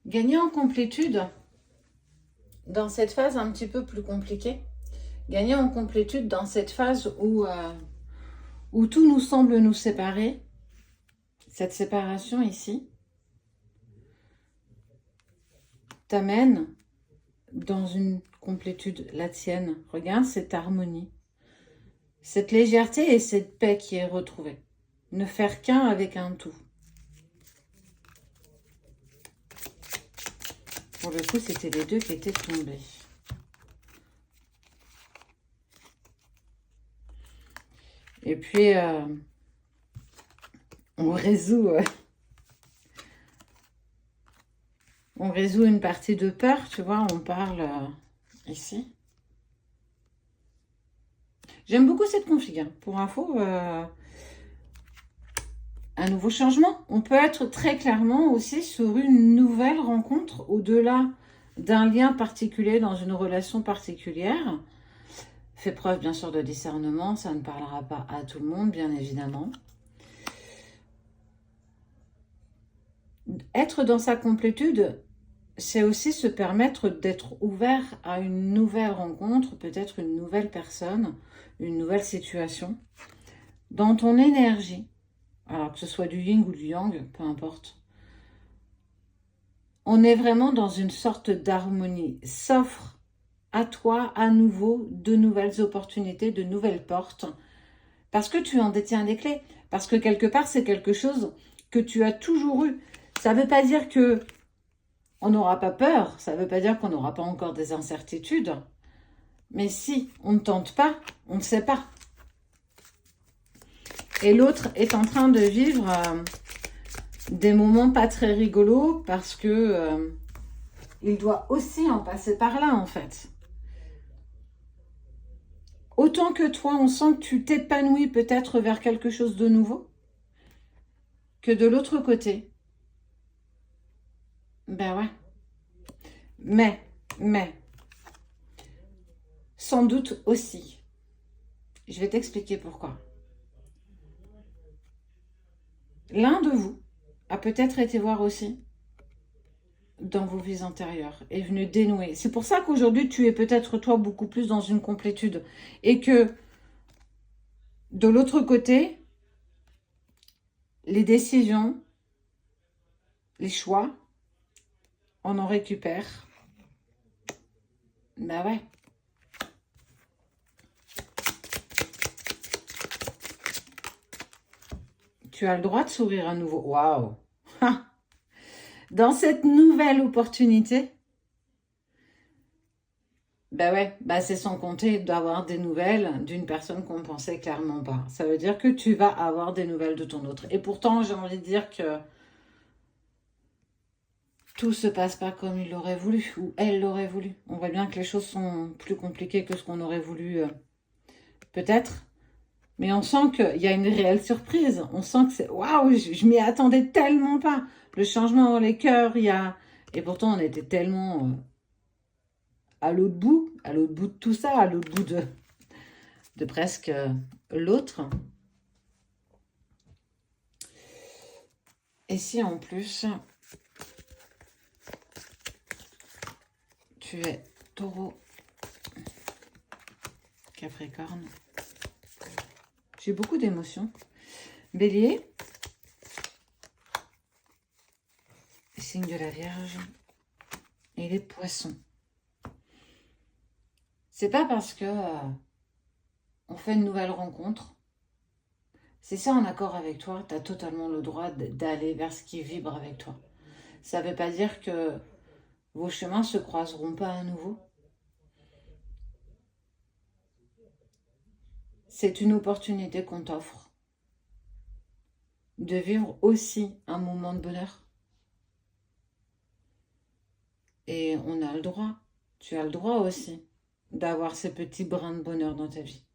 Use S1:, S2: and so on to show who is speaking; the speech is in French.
S1: Gagner en complétude dans cette phase un petit peu plus compliquée. Gagner en complétude dans cette phase où tout nous semble nous séparer. Cette séparation ici t'amène dans une complétude, la tienne. Regarde cette harmonie, cette légèreté et cette paix qui est retrouvée. Ne faire qu'un avec un tout. Pour le coup, c'était les deux qui étaient tombés. Et puis, on résout une partie de peur, tu vois, on parle ici. J'aime beaucoup cette config, hein. Pour info, un nouveau changement. On peut être très clairement aussi sur une nouvelle rencontre au-delà d'un lien particulier dans une relation particulière. Fais preuve bien sûr de discernement, ça ne parlera pas à tout le monde, bien évidemment. Être dans sa complétude, c'est aussi se permettre d'être ouvert à une nouvelle rencontre, peut-être une nouvelle personne, une nouvelle situation, dans ton énergie. Alors que ce soit du yin ou du yang, peu importe. On est vraiment dans une sorte d'harmonie. S'offre à toi à nouveau de nouvelles opportunités, de nouvelles portes, parce que tu en détiens les clés, parce que quelque part c'est quelque chose que tu as toujours eu. Ça ne veut pas dire que on n'aura pas peur, ça ne veut pas dire qu'on n'aura pas encore des incertitudes, mais si on ne tente pas, on ne sait pas. Et l'autre est en train de vivre des moments pas très rigolos parce que il doit aussi en passer par là en fait. Autant que toi, on sent que tu t'épanouis peut-être vers quelque chose de nouveau, que de l'autre côté. Ben ouais. Mais, sans doute aussi. Je vais t'expliquer pourquoi. L'un de vous a peut-être été voir aussi dans vos vies antérieures, est venu dénouer. C'est pour ça qu'aujourd'hui, tu es peut-être toi beaucoup plus dans une complétude. Et que de l'autre côté, les décisions, les choix, on en récupère. Ben ouais. Tu as le droit de sourire à nouveau. Waouh! Dans cette nouvelle opportunité, ben ouais, bah c'est sans compter d'avoir des nouvelles d'une personne qu'on ne pensait clairement pas. Ça veut dire que tu vas avoir des nouvelles de ton autre. Et pourtant, j'ai envie de dire que tout se passe pas comme il l'aurait voulu ou elle l'aurait voulu. On voit bien que les choses sont plus compliquées que ce qu'on aurait voulu peut-être. Mais on sent qu'il y a une réelle surprise. On sent que c'est waouh, je m'y attendais tellement pas. Le changement dans les cœurs, il y a... Et pourtant, on était tellement à l'autre bout de tout ça, à l'autre bout de presque l'autre. Et si en plus, tu es taureau, capricorne, j'ai beaucoup d'émotions. Bélier, signe de la Vierge et les poissons. C'est pas parce que on fait une nouvelle rencontre. C'est ça en accord avec toi, tu as totalement le droit d'aller vers ce qui vibre avec toi. Ça ne veut pas dire que vos chemins se croiseront pas à nouveau. C'est une opportunité qu'on t'offre de vivre aussi un moment de bonheur. Et on a le droit, tu as le droit aussi d'avoir ces petits brins de bonheur dans ta vie.